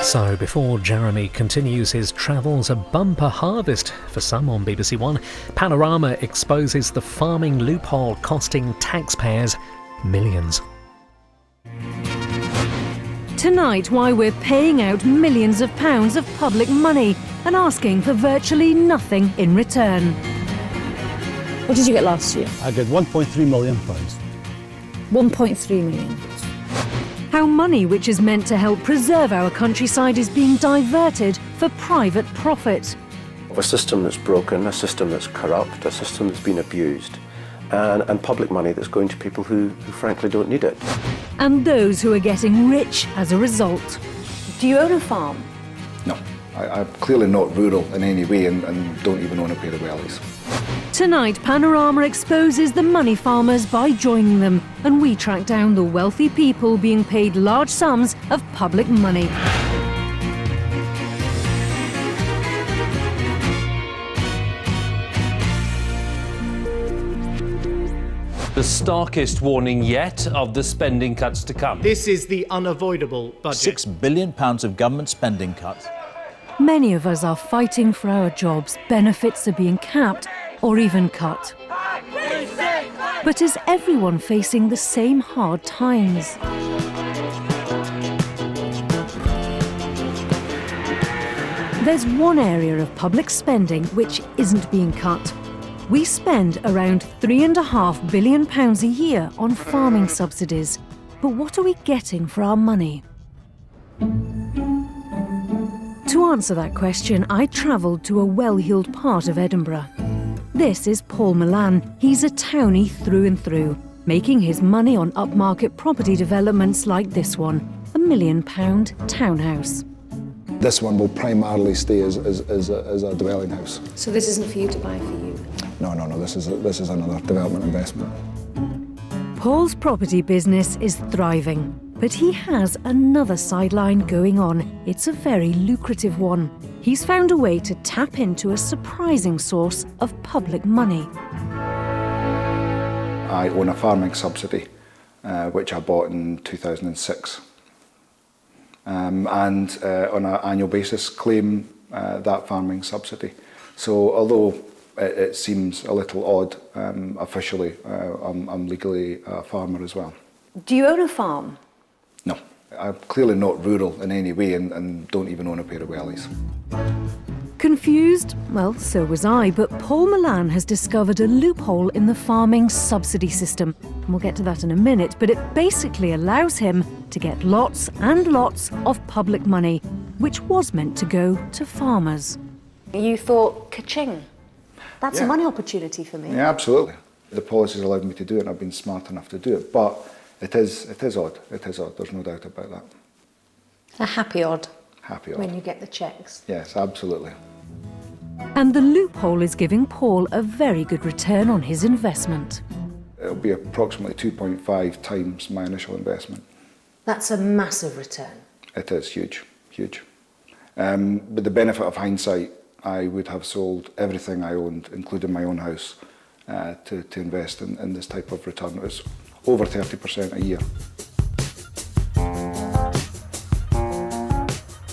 So before Jeremy continues his travels, a bumper harvest for some on BBC One, Panorama exposes the farming loophole costing taxpayers millions. Tonight, why we're paying out millions of pounds of public money and asking for virtually nothing in return. What did you get last year? I got £1.3 million. 1.3 million. How money which is meant to help preserve our countryside is being diverted for private profit. A system that's broken, a system that's corrupt, a system that's been abused, and public money that's going to people who frankly don't need it. And those who are getting rich as a result. Do you own a farm? No, I'm clearly not rural in any way and don't even own a pair of wellies. Tonight, Panorama exposes the money farmers by joining them, and we track down the wealthy people being paid large sums of public money. The starkest warning yet of the spending cuts to come. This is the unavoidable budget. £6 billion of government spending cuts. Many of us are fighting for our jobs. Benefits are being capped or even cut. But is everyone facing the same hard times? There's one area of public spending which isn't being cut. We spend around £3.5 billion a year on farming subsidies. But what are we getting for our money? To answer that question, I travelled to a well-heeled part of Edinburgh. This is Paul Milan. He's a townie through and through, making his money on upmarket property developments like this one, a £1 million townhouse. This one will primarily stay as a dwelling house. So this isn't for you to buy for you? No, this is another development investment. Paul's property business is thriving, but he has another sideline going on. It's a very lucrative one. He's found a way to tap into a surprising source of public money. I own a farming subsidy, which I bought in 2006. And on an annual basis claim that farming subsidy. So although it seems a little odd, officially I'm legally a farmer as well. Do you own a farm? No, I'm clearly not rural in any way and don't even own a pair of wellies. Confused? Well, so was I, but Paul Milan has discovered a loophole in the farming subsidy system. And we'll get to that in a minute, but it basically allows him to get lots and lots of public money, which was meant to go to farmers. You thought, ka-ching, that's Yeah. a money opportunity for me. Yeah, absolutely. The policies allowed me to do it and I've been smart enough to do it, but it is odd, there's no doubt about that. A happy odd. Happy odd. When you get the checks. Yes, absolutely. And the loophole is giving Paul a very good return on his investment. It'll be approximately 2.5 times my initial investment. That's a massive return. It is huge. With the benefit of hindsight, I would have sold everything I owned, including my own house, to invest in this type of return. It was over 30% a year.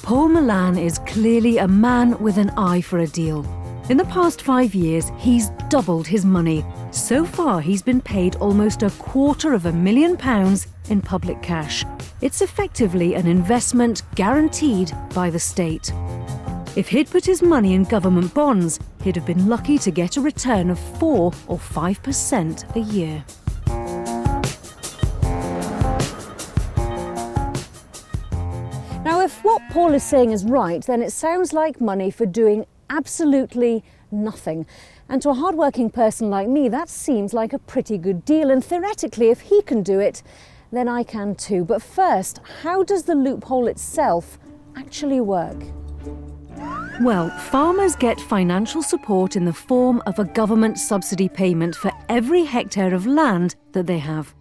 Paul Milan is clearly a man with an eye for a deal. In the past 5 years, he's doubled his money. So far, he's been paid almost £250,000 in public cash. It's effectively an investment guaranteed by the state. If he'd put his money in government bonds, he'd have been lucky to get a return of 4 or 5% a year. Now, if what Paul is saying is right, then it sounds like money for doing absolutely nothing. And to a hard-working person like me, that seems like a pretty good deal. And theoretically, if he can do it, then I can too. But first, how does the loophole itself actually work? Well, farmers get financial support in the form of a government subsidy payment for every hectare of land that they have.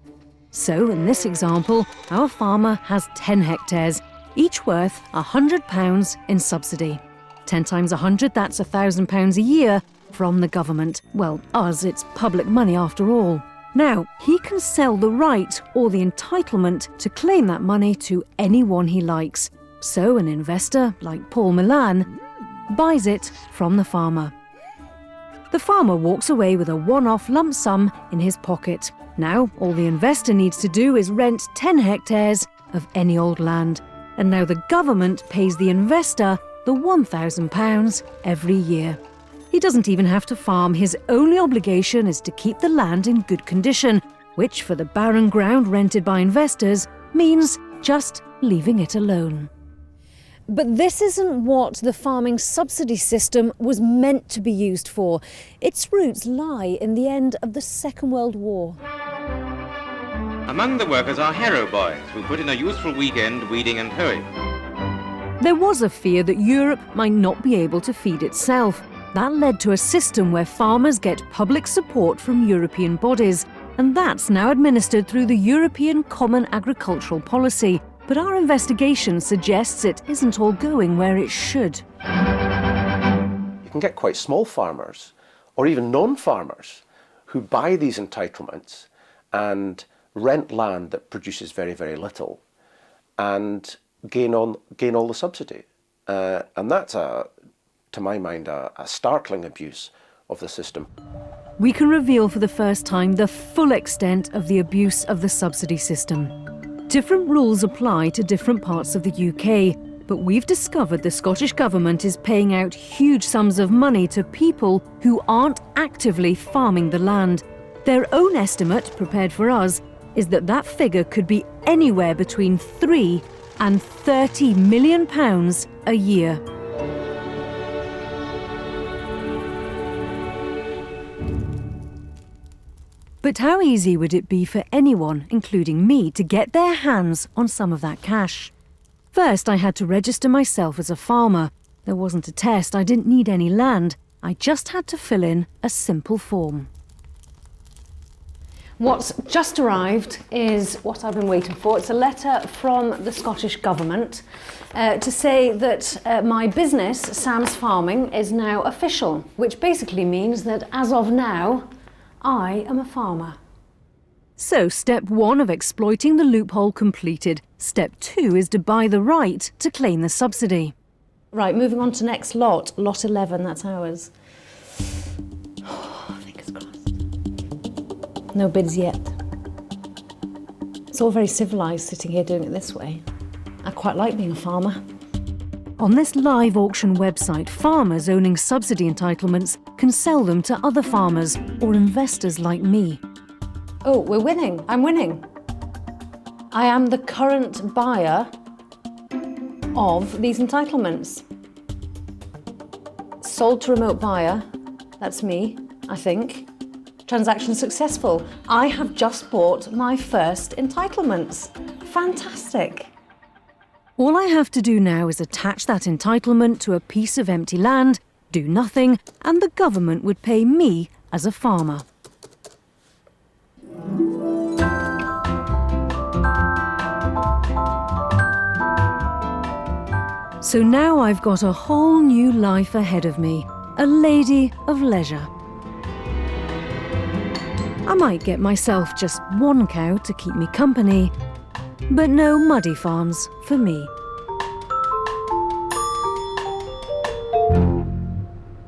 So, in this example, our farmer has 10 hectares, each worth £100 in subsidy. 10 times 100, that's £1,000 a year from the government. Well, us, it's public money after all. Now, he can sell the right or the entitlement to claim that money to anyone he likes. So an investor, like Paul Milan, buys it from the farmer. The farmer walks away with a one-off lump sum in his pocket. Now, all the investor needs to do is rent 10 hectares of any old land. And now the government pays the investor the £1,000 every year. He doesn't even have to farm. His only obligation is to keep the land in good condition, which for the barren ground rented by investors means just leaving it alone. But this isn't what the farming subsidy system was meant to be used for. Its roots lie in the end of the Second World War. Among the workers are harrow boys who put in a useful weekend weeding and hoeing. There was a fear that Europe might not be able to feed itself. That led to a system where farmers get public support from European bodies, and that's now administered through the European Common Agricultural Policy. But our investigation suggests it isn't all going where it should. You can get quite small farmers, or even non-farmers, who buy these entitlements and rent land that produces very, very little, and gain all the subsidy. And that's, to my mind, a startling abuse of the system. We can reveal for the first time the full extent of the abuse of the subsidy system. Different rules apply to different parts of the UK, but we've discovered the Scottish Government is paying out huge sums of money to people who aren't actively farming the land. Their own estimate, prepared for us, is that that figure could be anywhere between £3 and £30 million a year. But how easy would it be for anyone, including me, to get their hands on some of that cash? First, I had to register myself as a farmer. There wasn't a test, I didn't need any land. I just had to fill in a simple form. What's just arrived is what I've been waiting for. It's a letter from the Scottish Government to say that my business, Sam's Farming, is now official, which basically means that as of now, I am a farmer. So step 1 of exploiting the loophole completed. Step 2 is to buy the right to claim the subsidy. Right, moving on to next lot, lot 11, that's ours. Fingers crossed. No bids yet. It's all very civilised sitting here doing it this way. I quite like being a farmer. On this live auction website, farmers owning subsidy entitlements can sell them to other farmers or investors like me. Oh, we're winning. I'm winning. I am the current buyer of these entitlements. Sold to remote buyer. That's me, I think. Transaction successful. I have just bought my first entitlements. Fantastic. All I have to do now is attach that entitlement to a piece of empty land, do nothing, and the government would pay me as a farmer. So now I've got a whole new life ahead of me, a lady of leisure. I might get myself just one cow to keep me company, but no muddy farms for me.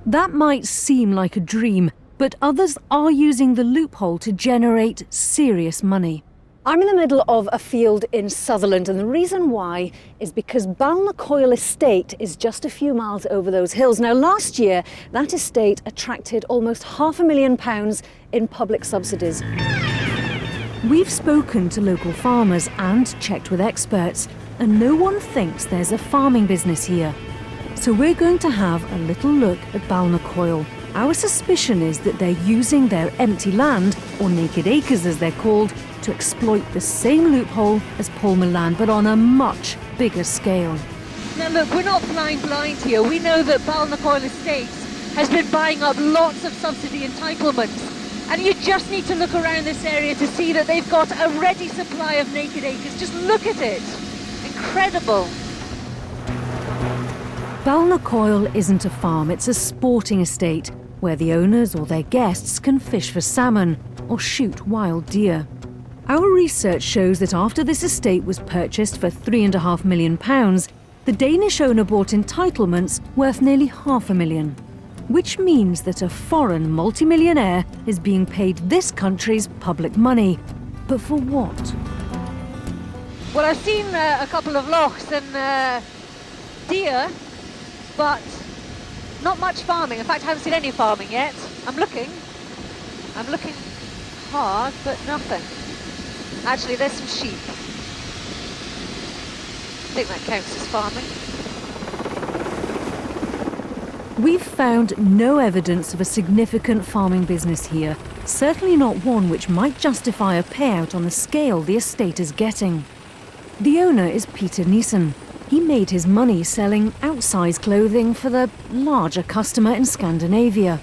That might seem like a dream, but others are using the loophole to generate serious money. I'm in the middle of a field in Sutherland, and the reason why is because Balnacoil Estate is just a few miles over those hills. Now, last year, that estate attracted almost £500,000 in public subsidies. We've spoken to local farmers and checked with experts, and no one thinks there's a farming business here. So we're going to have a little look at Balnacoil. Our suspicion is that they're using their empty land, or naked acres as they're called, to exploit the same loophole as Paul Milan, but on a much bigger scale. Now look, we're not flying blind here. We know that Balnacoil Estates has been buying up lots of subsidy entitlements. And you just need to look around this area to see that they've got a ready supply of naked acres. Just look at it. Incredible. Balnacoil isn't a farm, it's a sporting estate where the owners or their guests can fish for salmon or shoot wild deer. Our research shows that after this estate was purchased for £3.5 million, The Danish owner bought entitlements worth nearly $500,000, which means that a foreign multimillionaire is being paid this country's public money. But for what? Well, I've seen a couple of lochs and deer, but not much farming. In fact, I haven't seen any farming yet. I'm looking hard, but nothing. Actually, there's some sheep. I think that counts as farming. We've found no evidence of a significant farming business here, certainly not one which might justify a payout on the scale the estate is getting. The owner is Peter Nielsen. He made his money selling outsize clothing for the larger customer in Scandinavia.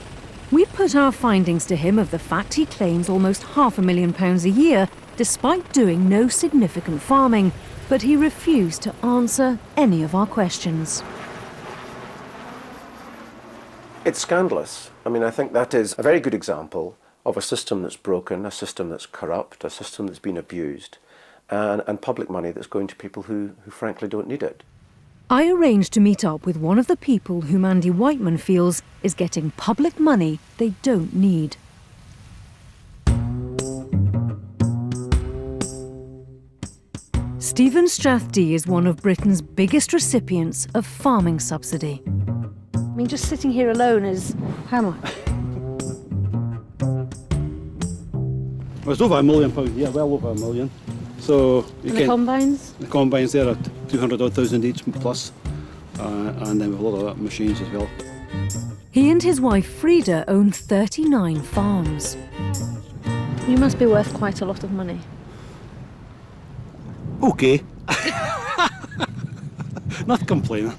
We put our findings to him of the fact he claims almost £500,000 a year despite doing no significant farming, but he refused to answer any of our questions. It's scandalous. I mean, I think that is a very good example of a system that's broken, a system that's corrupt, a system that's been abused, and public money that's going to people who frankly don't need it. I arranged to meet up with one of the people whom Andy Whiteman feels is getting public money they don't need. Stephen Strathdy is one of Britain's biggest recipients of farming subsidy. I mean, just sitting here alone is how much? Well, it's over £1 million, yeah, well over £1 million. So you and the combines? The combines there are 200,000 each plus, and then we've a lot of machines as well. He and his wife Frida own 39 farms. You must be worth quite a lot of money. Okay. Not complaining.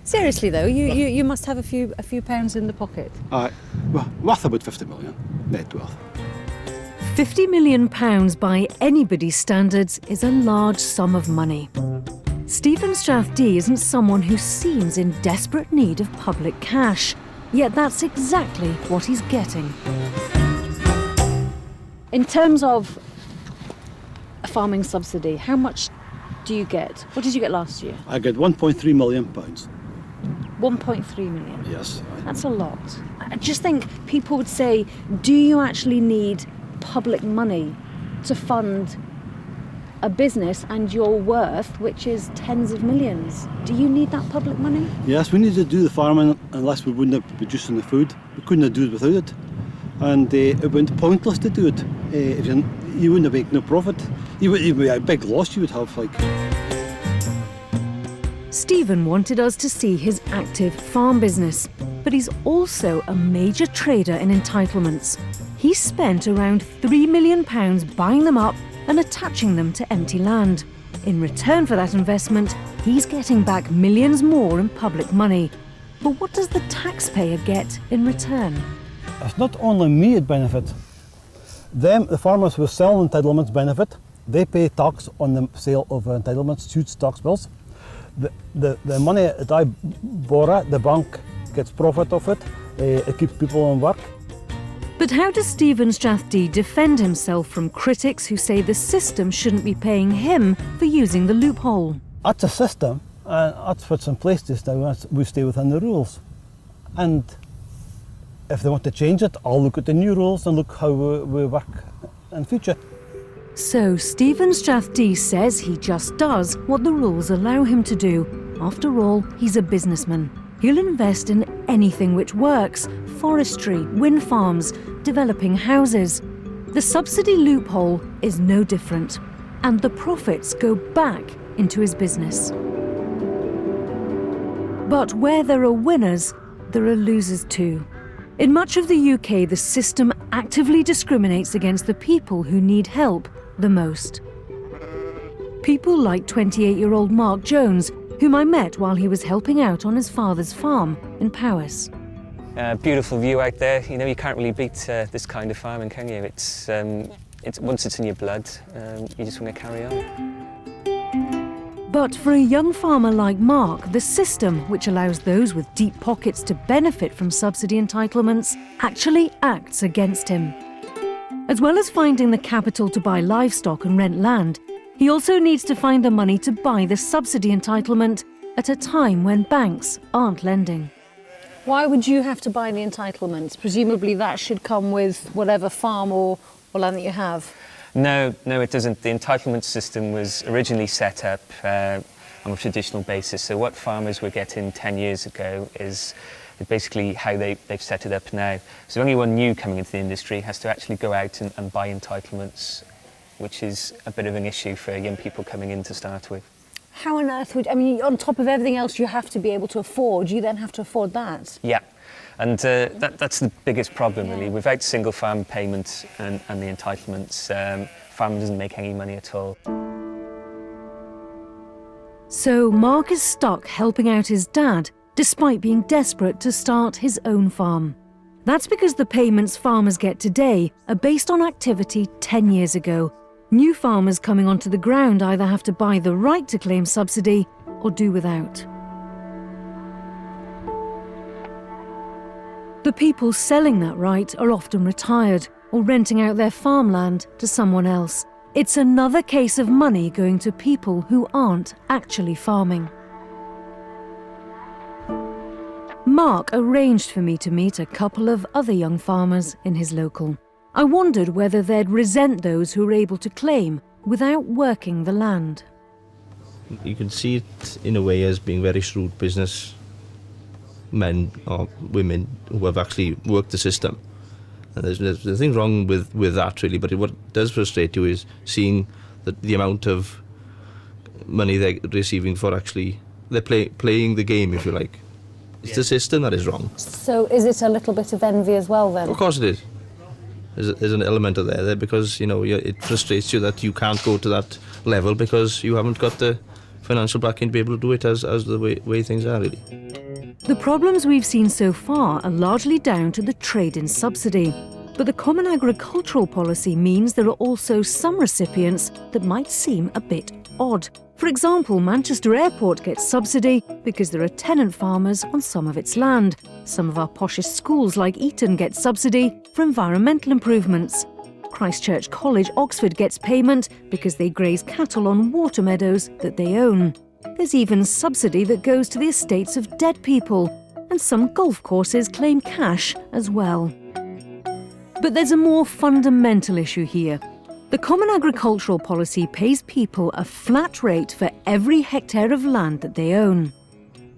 Seriously though, you must have a few pounds in the pocket. Well, worth about 50 million, net worth. £50 million by anybody's standards is a large sum of money. Stephen Strathdy isn't someone who seems in desperate need of public cash, yet that's exactly what he's getting. In terms of a farming subsidy, how much do you get? What did you get last year? I get £1.3 million. 1.3 million? Yes. That's a lot. I just think people would say, do you actually need public money to fund a business and your worth, which is tens of millions? Do you need that public money? Yes, we need to do the farming unless we wouldn't have producing the food. We couldn't do it without it. And it went pointless to do it. If you wouldn't have made no profit. It would be a big loss you would have. Stephen wanted us to see his active farm business, but he's also a major trader in entitlements. He spent around £3 million buying them up and attaching them to empty land. In return for that investment, he's getting back millions more in public money. But what does the taxpayer get in return? It's not only me it benefits. Them, the farmers who sell entitlements benefit. They pay tax on the sale of entitlements, huge tax bills. The money that I borrow, the bank gets profit of it. It keeps people in work. But how does Stephen Strathdy defend himself from critics who say the system shouldn't be paying him for using the loophole? That's a system, and that's what's in place just now. We stay within the rules. And if they want to change it, I'll look at the new rules and look how we work in future. So Stephen Strathdy says he just does what the rules allow him to do. After all, he's a businessman. He'll invest in anything which works: forestry, wind farms, developing houses. The subsidy loophole is no different, and the profits go back into his business. But where there are winners, there are losers too. In much of the UK, the system actively discriminates against the people who need help the most. People like 28-year-old Mark Jones, whom I met while he was helping out on his father's farm in Powys. Beautiful view out there. You know, you can't really beat this kind of farming, can you? It's once it's in your blood, you just want to carry on. But for a young farmer like Mark, the system, which allows those with deep pockets to benefit from subsidy entitlements, actually acts against him. As well as finding the capital to buy livestock and rent land, he also needs to find the money to buy the subsidy entitlement at a time when banks aren't lending. Why would you have to buy the entitlements? Presumably that should come with whatever farm or land that you have. No, it doesn't. The entitlement system was originally set up on a traditional basis. So what farmers were getting 10 years ago is basically how they've set it up now. So anyone new coming into the industry has to actually go out and buy entitlements, which is a bit of an issue for young people coming in to start with. How on earth would, I mean, on top of everything else you have to be able to afford, you then have to afford that? Yeah, and that's the biggest problem really. Without single farm payment and the entitlements, farming doesn't make any money at all. So Mark is stuck helping out his dad, despite being desperate to start his own farm. That's because the payments farmers get today are based on activity 10 years ago. New farmers coming onto the ground either have to buy the right to claim subsidy or do without. The people selling that right are often retired or renting out their farmland to someone else. It's another case of money going to people who aren't actually farming. Mark arranged for me to meet a couple of other young farmers in his local. I wondered whether they'd resent those who were able to claim without working the land. You can see it in a way as being very shrewd business men or women who have actually worked the system. And there's nothing wrong with that really, but what does frustrate you is seeing the amount of money they're receiving for actually, they're playing the game, if you like. It's the system that is wrong. So is it a little bit of envy as well then? Of course it is. There's an element of there because, you know, it frustrates you that you can't go to that level because you haven't got the financial backing to be able to do it as the way things are, really. The problems we've seen so far are largely down to the trade-in subsidy. But the Common Agricultural Policy means there are also some recipients that might seem a bit odd. For example, Manchester Airport gets subsidy because there are tenant farmers on some of its land. Some of our poshest schools like Eton get subsidy for environmental improvements. Christchurch College, Oxford gets payment because they graze cattle on water meadows that they own. There's even subsidy that goes to the estates of dead people, and some golf courses claim cash as well. But there's a more fundamental issue here. The Common Agricultural Policy pays people a flat rate for every hectare of land that they own.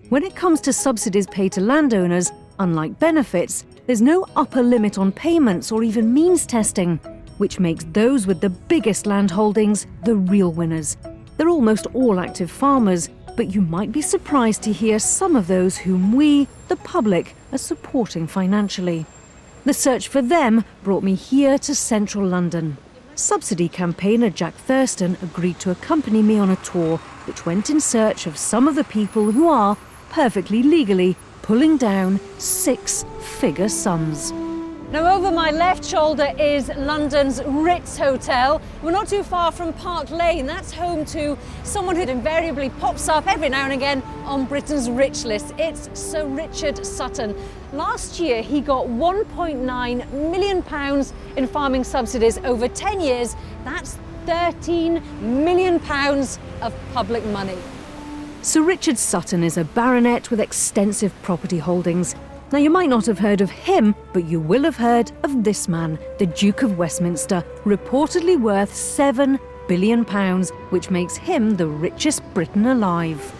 When it comes to subsidies paid to landowners, unlike benefits, there's no upper limit on payments or even means testing, which makes those with the biggest land holdings the real winners. They're almost all active farmers, but you might be surprised to hear some of those whom we, the public, are supporting financially. The search for them brought me here to central London. Subsidy campaigner Jack Thurston agreed to accompany me on a tour which went in search of some of the people who are, perfectly legally, pulling down six-figure sums. Now over my left shoulder is London's Ritz Hotel. We're not too far from Park Lane. That's home to someone who invariably pops up every now and again on Britain's rich list. It's Sir Richard Sutton. Last year he got £1.9 million in farming subsidies over 10 years. That's £13 million of public money. Sir Richard Sutton is a baronet with extensive property holdings. Now, you might not have heard of him, but you will have heard of this man, the Duke of Westminster, reportedly worth £7 billion, which makes him the richest Briton alive.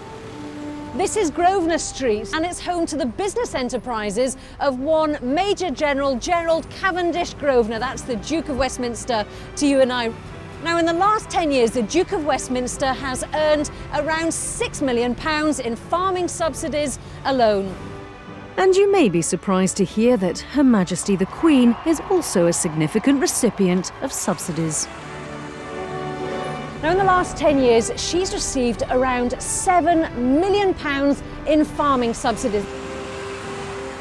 This is Grosvenor Street, and it's home to the business enterprises of one Major General Gerald Cavendish Grosvenor. That's the Duke of Westminster to you and I. Now, in the last 10 years, the Duke of Westminster has earned around £6 million in farming subsidies alone. And you may be surprised to hear that Her Majesty the Queen is also a significant recipient of subsidies. Now, in the last 10 years, she's received around £7 million in farming subsidies.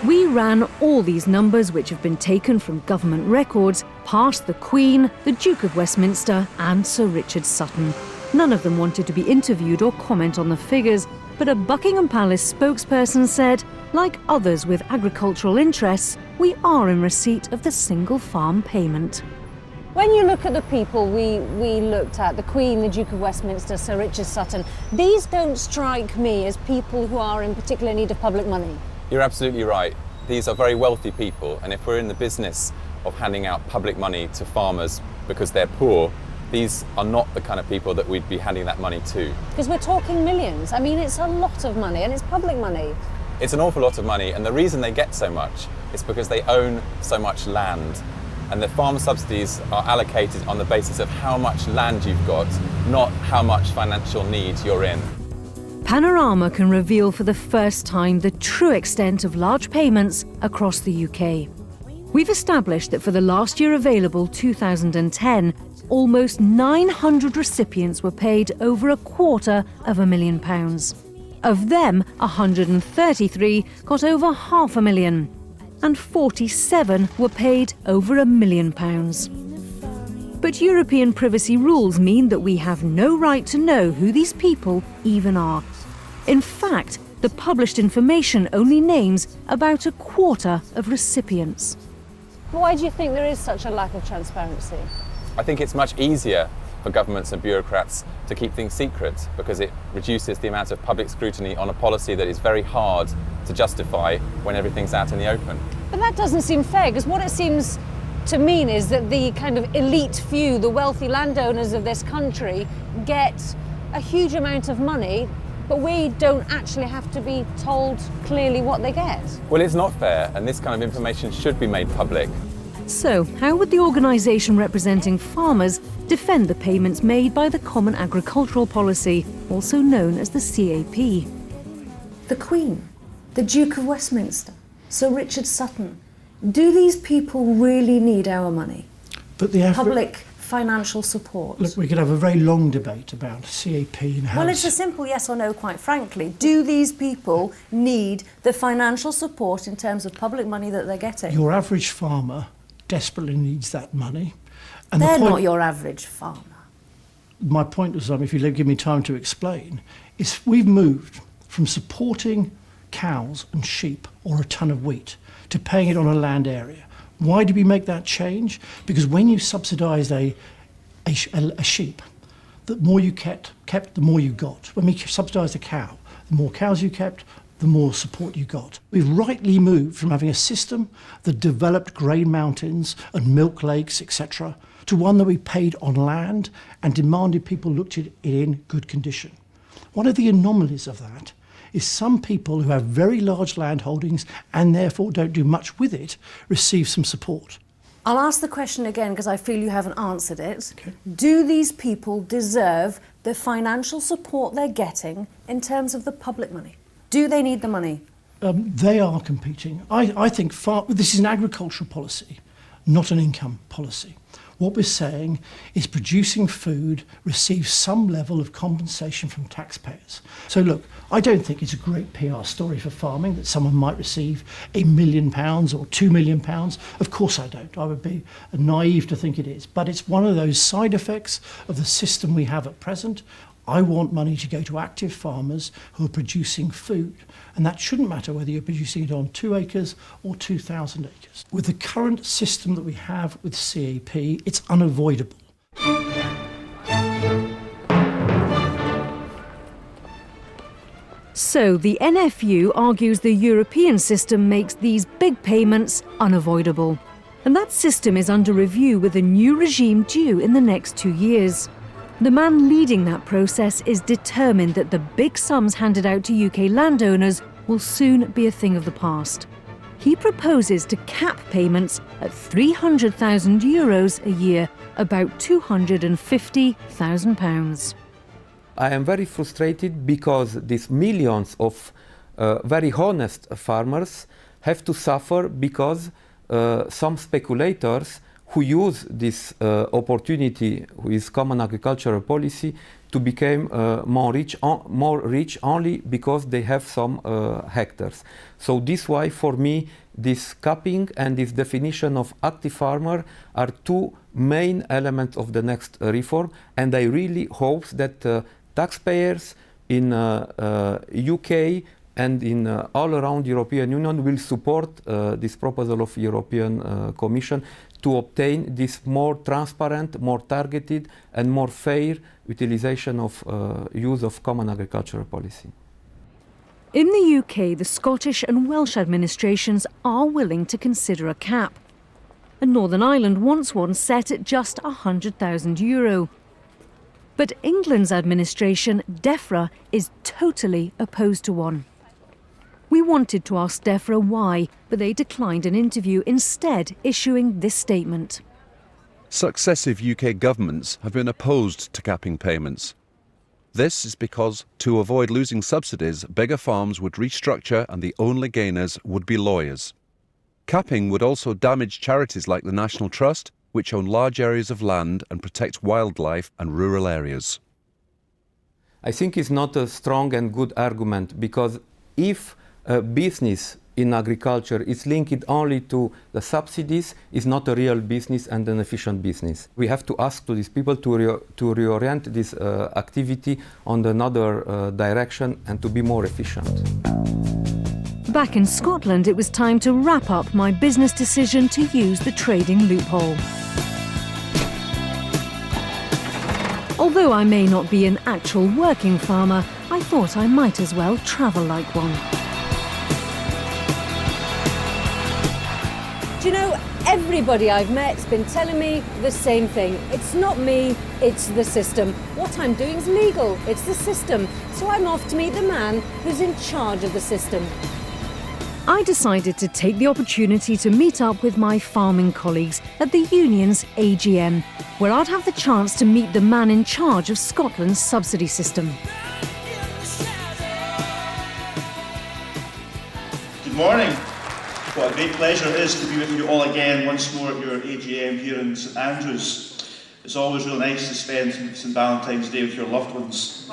We ran all these numbers, which have been taken from government records, past the Queen, the Duke of Westminster and Sir Richard Sutton. None of them wanted to be interviewed or comment on the figures, but a Buckingham Palace spokesperson said, like others with agricultural interests, we are in receipt of the single farm payment. When you look at the people we looked at, the Queen, the Duke of Westminster, Sir Richard Sutton, these don't strike me as people who are in particular need of public money. You're absolutely right. These are very wealthy people, and if we're in the business of handing out public money to farmers because they're poor, these are not the kind of people that we'd be handing that money to. Because we're talking millions. I mean, it's a lot of money, and it's public money. It's an awful lot of money, and the reason they get so much is because they own so much land. And the farm subsidies are allocated on the basis of how much land you've got, not how much financial need you're in. Panorama can reveal for the first time the true extent of large payments across the UK. We've established that for the last year available, 2010, almost 900 recipients were paid over £250,000. Of them, 133 got over £500,000. And 47 were paid over £1 million. But European privacy rules mean that we have no right to know who these people even are. In fact, the published information only names about a quarter of recipients. Why do you think there is such a lack of transparency? I think it's much easier for governments and bureaucrats to keep things secret because it reduces the amount of public scrutiny on a policy that is very hard to justify when everything's out in the open. But that doesn't seem fair, because what it seems to mean is that the kind of elite few, the wealthy landowners of this country, get a huge amount of money, but we don't actually have to be told clearly what they get. Well, it's not fair, and this kind of information should be made public. So, how would the organisation representing farmers defend the payments made by the Common Agricultural Policy, also known as the CAP? The Queen, the Duke of Westminster, Sir Richard Sutton, do these people really need our money? But the public financial support? Look, we could have a very long debate about CAP and how... Well, it's a simple yes or no, quite frankly. Do these people need the financial support in terms of public money that they're getting? Your average farmer desperately needs that money. And they're not your average farmer. My point was, if you give me time to explain, is we've moved from supporting cows and sheep or a ton of wheat to paying it on a land area. Why did we make that change? Because when you subsidised a sheep, the more you kept, the more you got. When we subsidised a cow, the more cows you kept, the more support you got. We've rightly moved from having a system that developed grain mountains and milk lakes, etc., to one that we paid on land and demanded people looked at it in good condition. One of the anomalies of that is some people who have very large land holdings and therefore don't do much with it receive some support. I'll ask the question again because I feel you haven't answered it. Okay. Do these people deserve the financial support they're getting in terms of the public money? Do they need the money? They are competing. I think this is an agricultural policy, not an income policy. What we're saying is producing food receives some level of compensation from taxpayers. So look, I don't think it's a great PR story for farming that someone might receive £1 million or £2 million. Of course I don't. I would be naive to think it is. But it's one of those side effects of the system we have at present. I want money to go to active farmers who are producing food. And that shouldn't matter whether you're producing it on 2 acres or 2,000 acres. With the current system that we have with CAP, it's unavoidable. So the NFU argues the European system makes these big payments unavoidable. And that system is under review with a new regime due in the next 2 years. The man leading that process is determined that the big sums handed out to UK landowners will soon be a thing of the past. He proposes to cap payments at €300,000 a year, about £250,000. I am very frustrated because these millions of very honest farmers have to suffer because some speculators who use this opportunity with common agricultural policy to become more rich only because they have some hectares. So this why for me this capping and this definition of active farmer are two main elements of the next reform, and I really hope that taxpayers in UK and in all around European Union will support this proposal of European Commission to obtain this more transparent, more targeted and more fair utilization of use of common agricultural policy. In the UK, the Scottish and Welsh administrations are willing to consider a cap. And Northern Ireland wants one set at just €100,000. But England's administration, DEFRA, is totally opposed to one. We wanted to ask DEFRA why, but they declined an interview, instead issuing this statement. Successive UK governments have been opposed to capping payments. This is because, to avoid losing subsidies, bigger farms would restructure and the only gainers would be lawyers. Capping would also damage charities like the National Trust, which own large areas of land and protect wildlife and rural areas. I think it's not a strong and good argument, because if a business in agriculture is linked only to the subsidies, it's not a real business and an efficient business. We have to ask to these people to reorient this activity on another direction and to be more efficient. Back in Scotland, it was time to wrap up my business decision to use the trading loophole. Although I may not be an actual working farmer, I thought I might as well travel like one. Do you know, everybody I've met's been telling me the same thing. It's not me, it's the system. What I'm doing is legal, it's the system. So I'm off to meet the man who's in charge of the system. I decided to take the opportunity to meet up with my farming colleagues at the union's AGM, where I'd have the chance to meet the man in charge of Scotland's subsidy system. Good morning. What a great pleasure it is to be with you all again once more at your AGM here in St Andrews. It's always really nice to spend St Valentine's Day with your loved ones.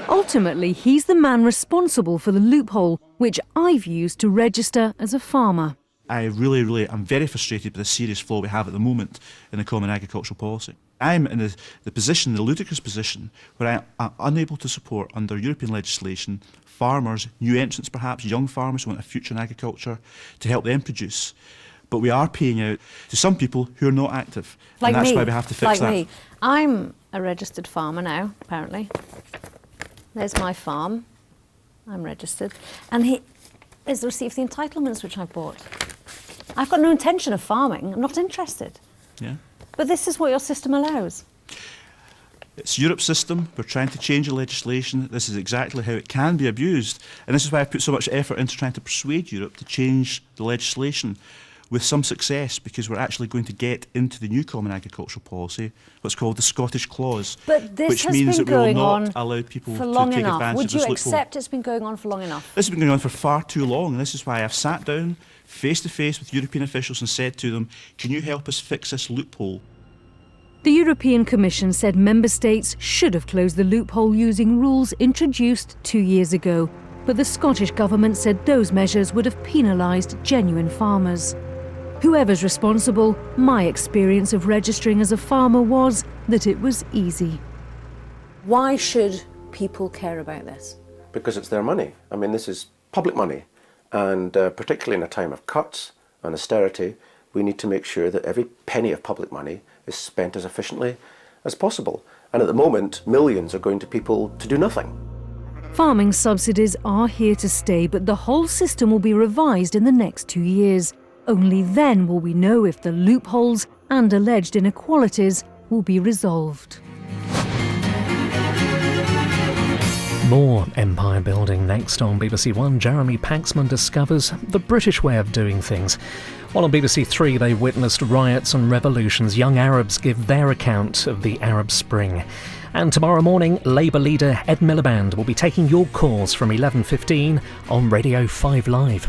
Ultimately, he's the man responsible for the loophole, which I've used to register as a farmer. I really am very frustrated with the serious flaw we have at the moment in the Common Agricultural Policy. I'm in the position, the ludicrous position, where I am unable to support, under European legislation, farmers, new entrants perhaps, young farmers who want a future in agriculture, to help them produce. But we are paying out to some people who are not active. Like and that's me. why we have to fix that. Like me. I'm a registered farmer now, apparently. There's my farm. I'm registered. And there's the receipt of the entitlements which I bought. I've got no intention of farming. I'm not interested. Yeah. But this is what your system allows. It's Europe's system. We're trying to change the legislation. This is exactly how it can be abused. And this is why I put so much effort into trying to persuade Europe to change the legislation, with some success, because we're actually going to get into the new Common Agricultural Policy what's called the Scottish Clause, but this which has means been that we will going not on allow people for to long take enough. advantage Would of this you loophole. accept it's been going on for long enough? This has been going on for far too long, and this is why I've sat down face to face with European officials and said to them, can you help us fix this loophole? The European Commission said member states should have closed the loophole using rules introduced 2 years ago, but the Scottish Government said those measures would have penalised genuine farmers. Whoever's responsible, my experience of registering as a farmer was that it was easy. Why should people care about this? Because it's their money. I mean, this is public money, and particularly in a time of cuts and austerity, we need to make sure that every penny of public money is spent as efficiently as possible. And at the moment, millions are going to people to do nothing. Farming subsidies are here to stay, but the whole system will be revised in the next 2 years. Only then will we know if the loopholes and alleged inequalities will be resolved. More empire building next on BBC One. Jeremy Paxman discovers the British way of doing things. While on BBC Three they witnessed riots and revolutions, young Arabs give their account of the Arab Spring. And tomorrow morning, Labour leader Ed Miliband will be taking your calls from 11:15 on Radio 5 Live.